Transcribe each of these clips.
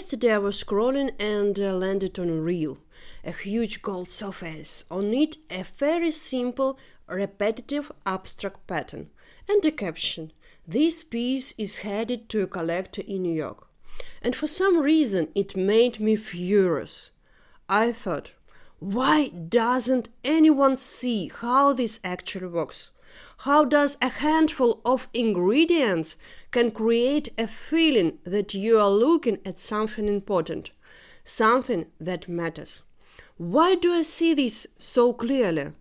Yesterday I was scrolling and landed on a reel. A huge gold surface, on it a very simple, repetitive, abstract pattern, and a caption: "This piece is headed to a collector in New York." And for some reason it made me furious. I thought, why doesn't anyone see how this actually works? How does a handful of ingredients can create a feeling that you are looking at something important, something that matters? Why do I see this so clearly?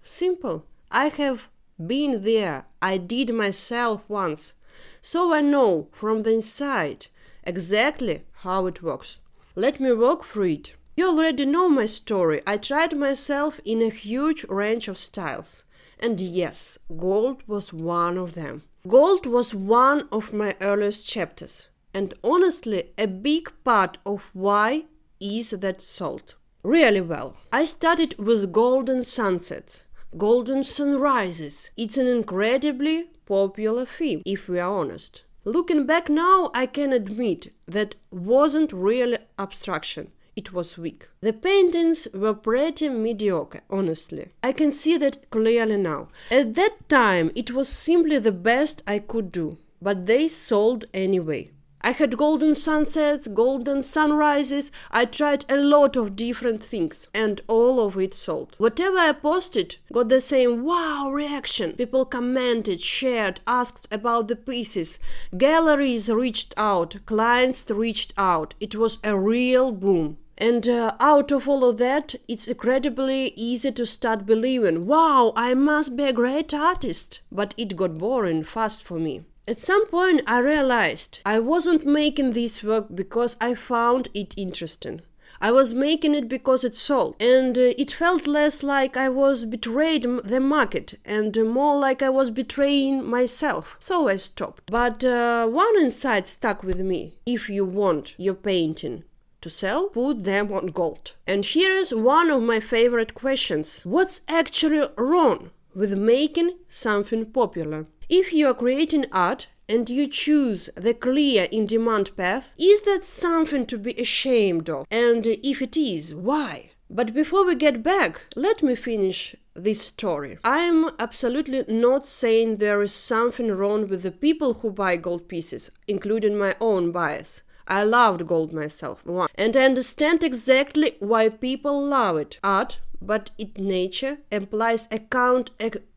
Simple. I have been there. I did myself once. So I know from the inside exactly how it works. Let me walk through it. You already know my story. I tried myself in a huge range of styles. And yes, gold was one of them. Gold was one of my earliest chapters. And honestly, a big part of why is that sold really well. I started with golden sunsets, golden sunrises. It's an incredibly popular theme, if we are honest. Looking back now, I can admit that wasn't really abstraction. It was weak. The paintings were pretty mediocre, honestly. I can see that clearly now. At that time, it was simply the best I could do, but they sold anyway. I had golden sunsets, golden sunrises. I tried a lot of different things, and all of it sold. Whatever I posted got the same wow reaction. People commented, shared, asked about the pieces. Galleries reached out, clients reached out. It was a real boom. And out of all of that, it's incredibly easy to start believing, wow, I must be a great artist. But it got boring fast for me. At some point, I realized I wasn't making this work because I found it interesting. I was making it because it sold, and it felt less like I was betraying the market and more like I was betraying myself. So I stopped. But one insight stuck with me: if you want your painting to sell, put them on gold. And here is one of my favorite questions: what's actually wrong with making something popular? If you are creating art and you choose the clear in-demand path, is that something to be ashamed of? And if it is, why? But before we get back, let me finish this story. I am absolutely not saying there is something wrong with the people who buy gold pieces, including my own bias. I loved gold myself, and I understand exactly why people love it. Art, but its nature implies a count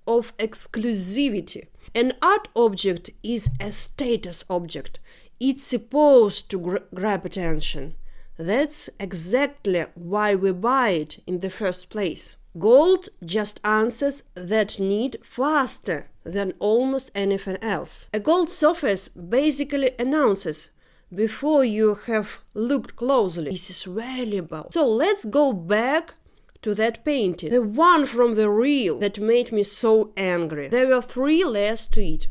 of exclusivity. An art object is a status object. It's supposed to grab attention. That's exactly why we buy it in the first place. Gold just answers that need faster than almost anything else. A gold surface basically announces, before you have looked closely, this is valuable. So let's go back to that painting, the one from the reel that made me so angry. There were 3 layers to it.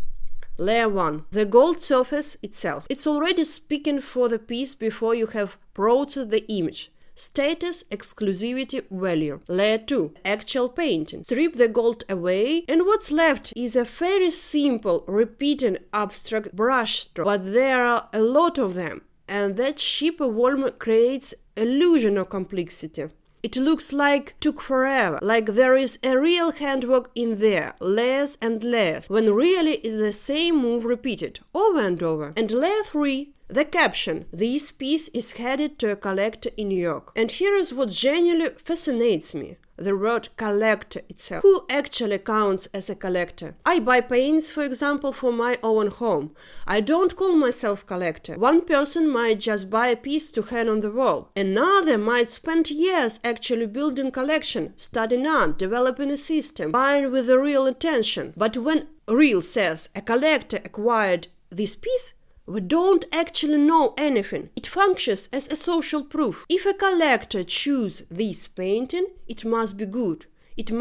Layer 1, the gold surface itself. It's already speaking for the piece before you have processed the image. Status, exclusivity, value. Layer 2, actual painting. Strip the gold away, and what's left is a very simple, repeating abstract brushstroke. But there are a lot of them, and that cheaper volume creates illusion of complexity. It looks like took forever, like there is a real handwork in there, layers and layers, when really it's the same move repeated over and over. And layer 3, the caption: "This piece is headed to a collector in New York." And here is what genuinely fascinates me: the word collector itself. Who actually counts as a collector? I buy paints, for example, for my own home. I don't call myself collector. One person might just buy a piece to hang on the wall. Another might spend years actually building collection, studying art, developing a system, buying with a real intention. But when reel says a collector acquired this piece, we don't actually know anything. It functions as a social proof. If a collector chooses this painting, it must be good. It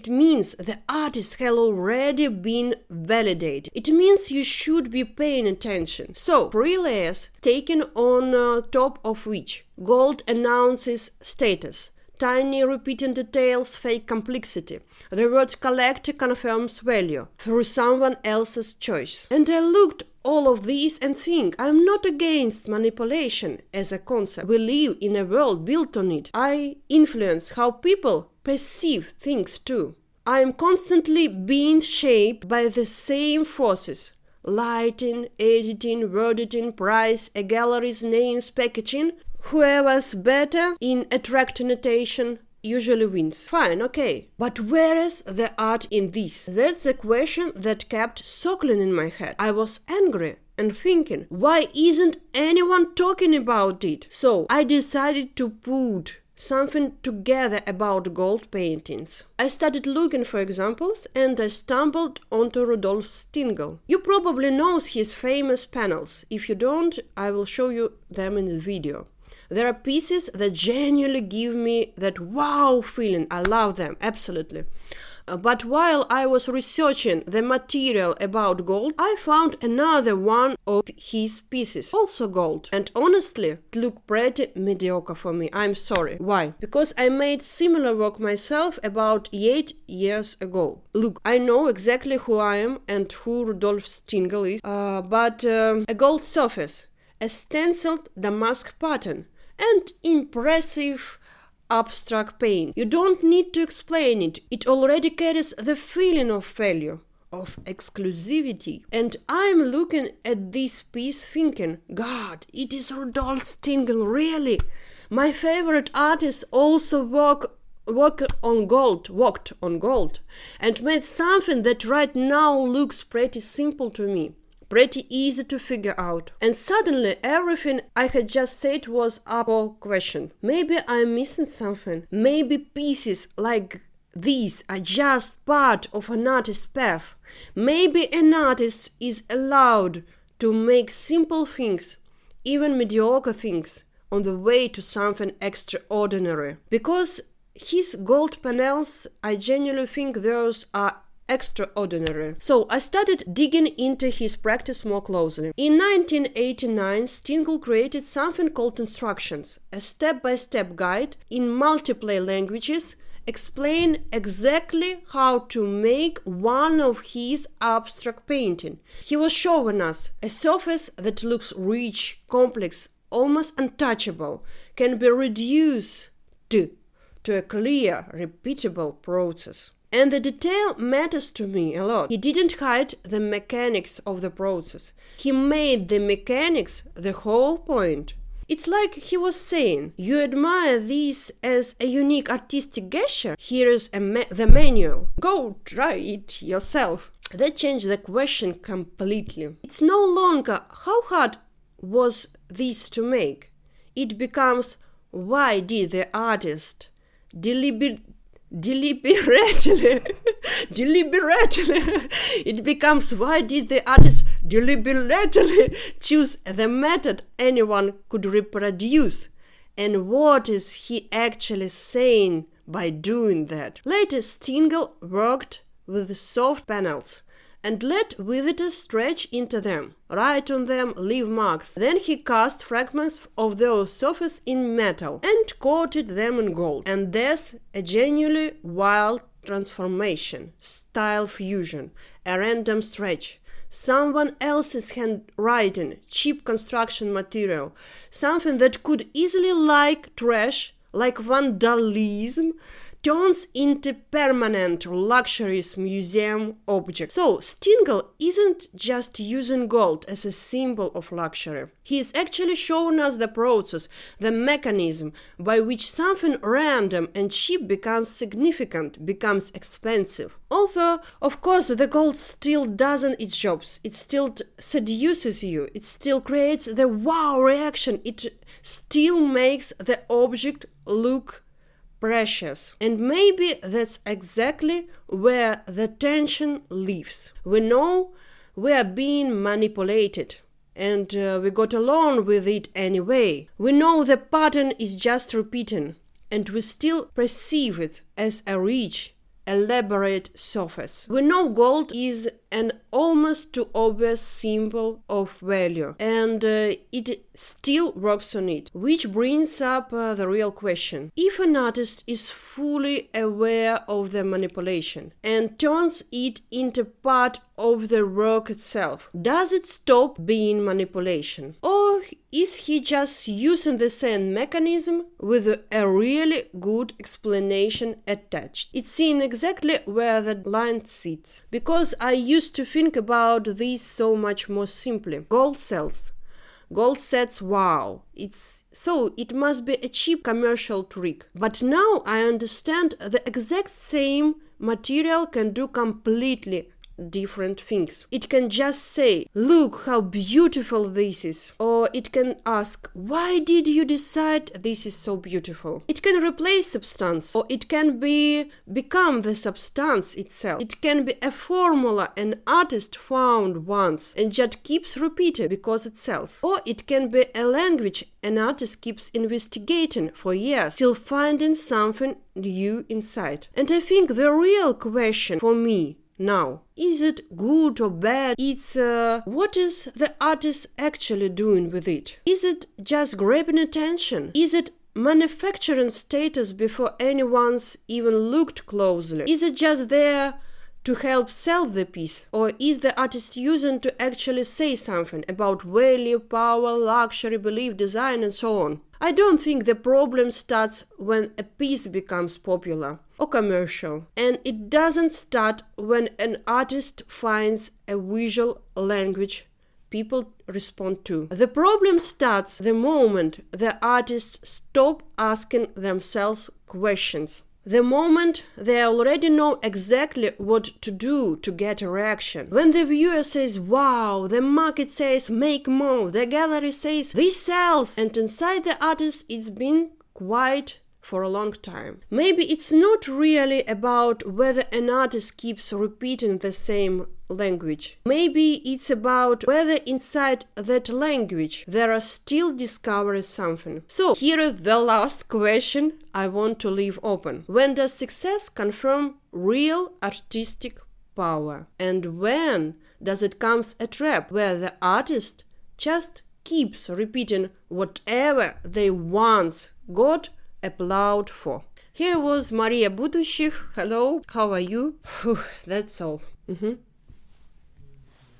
means the artist has already been validated. It means you should be paying attention. So, 3 layers taken on top of which gold announces status. tiny repeating details fake complexity. The word collect confirms value through someone else's choice. And I looked all of these and think I'm not against manipulation as a concept. We live in a world built on it. I influence how people perceive things too. I am constantly being shaped by the same forces. Lighting, editing, word editing, price, a gallery's names, packaging. Whoever's better in attract annotation usually wins. Fine, okay. But where is the art in this? That's the question that kept circling in my head. I was angry and thinking, why isn't anyone talking about it? So I decided to put something together about gold paintings. I started looking for examples and I stumbled onto Rudolf Stingel. You probably know his famous panels. If you don't, I will show you them in the video. There are pieces that genuinely give me that wow feeling. I love them, absolutely. But while I was researching the material about gold, I found another one of his pieces, also gold. And honestly, it looked pretty mediocre for me. I'm sorry. Why? Because I made similar work myself about 8 years ago. Look, I know exactly who I am and who Rudolf Stingel is, but a gold surface, a stenciled damask pattern, and impressive abstract paint. You don't need to explain it. It already carries the feeling of value, of exclusivity. And I'm looking at this piece thinking, God, it is Rudolf Stingel, really? My favorite artists also worked on gold and made something that right now looks pretty simple to me. Pretty easy to figure out. And suddenly everything I had just said was up for question. Maybe I'm missing something. Maybe pieces like these are just part of an artist's path. Maybe an artist is allowed to make simple things, even mediocre things, on the way to something extraordinary. Because his gold panels, I genuinely think those are extraordinary. So I started digging into his practice more closely. In 1989, Stingel created something called Instructions, a step-by-step guide in multiple languages, explain exactly how to make one of his abstract painting. He was showing us a surface that looks rich, complex, almost untouchable, can be reduced to a clear, repeatable process. And the detail matters to me a lot. He didn't hide the mechanics of the process. He made the mechanics the whole point. It's like he was saying, you admire this as a unique artistic gesture? Here's the manual. Go try it yourself. That changed the question completely. It's no longer how hard was this to make. It becomes, why did the artist deliberately it becomes, why did the artist deliberately choose the method anyone could reproduce, and what is he actually saying by doing that? Later, Stingel worked with soft panels and let visitors stretch into them, write on them, leave marks. Then he cast fragments of those surfaces in metal and coated them in gold. And there's a genuinely wild transformation, style fusion, a random stretch, someone else's handwriting, cheap construction material, something that could easily like trash, like vandalism, turns into permanent luxurious museum object. So Stingel isn't just using gold as a symbol of luxury. He is actually showing us the process, the mechanism by which something random and cheap becomes significant, becomes expensive. Although, of course, the gold still doesn't its jobs. It still seduces you. It still creates the wow reaction. It still makes the object look precious. And maybe that's exactly where the tension lives. We know we are being manipulated, and we got along with it anyway. We know the pattern is just repeating, and we still perceive it as a rich, elaborate surface. We know gold is an almost too obvious symbol of value, and it still works on it, which brings up the real question. If an artist is fully aware of the manipulation and turns it into part of the work itself, does it stop being manipulation? Or is he just using the same mechanism with a really good explanation attached? It's seen exactly where the line sits, because I used to think about this so much more simply. Gold sells. Gold sets, wow, it must be a cheap commercial trick. But now I understand the exact same material can do completely different things. It can just say, look how beautiful this is, or it can ask, why did you decide this is so beautiful? It can replace substance, or it can become the substance itself. It can be a formula an artist found once and just keeps repeating because it sells. Or it can be a language an artist keeps investigating for years, still finding something new inside. And I think the real question for me now, is it good or bad? It's what is the artist actually doing with it? Is it just grabbing attention? Is it manufacturing status before anyone's even looked closely? Is it just there to help sell the piece? Or is the artist using to actually say something about value, power, luxury, belief, design, and so on? I don't think the problem starts when a piece becomes popular or commercial, and it doesn't start when an artist finds a visual language people respond to. The problem starts the moment the artists stop asking themselves questions. The moment they already know exactly what to do to get a reaction. When the viewer says, wow, the market says, make more, the gallery says, this sells, and inside the artist it's been quiet for a long time. Maybe it's not really about whether an artist keeps repeating the same language. Maybe it's about whether inside that language there are still discovering something. So here is the last question I want to leave open. When does success confirm real artistic power? And when does it become a trap where the artist just keeps repeating whatever they once got applaud for? Here was Maria Будущих. Hello, how are you? That's all.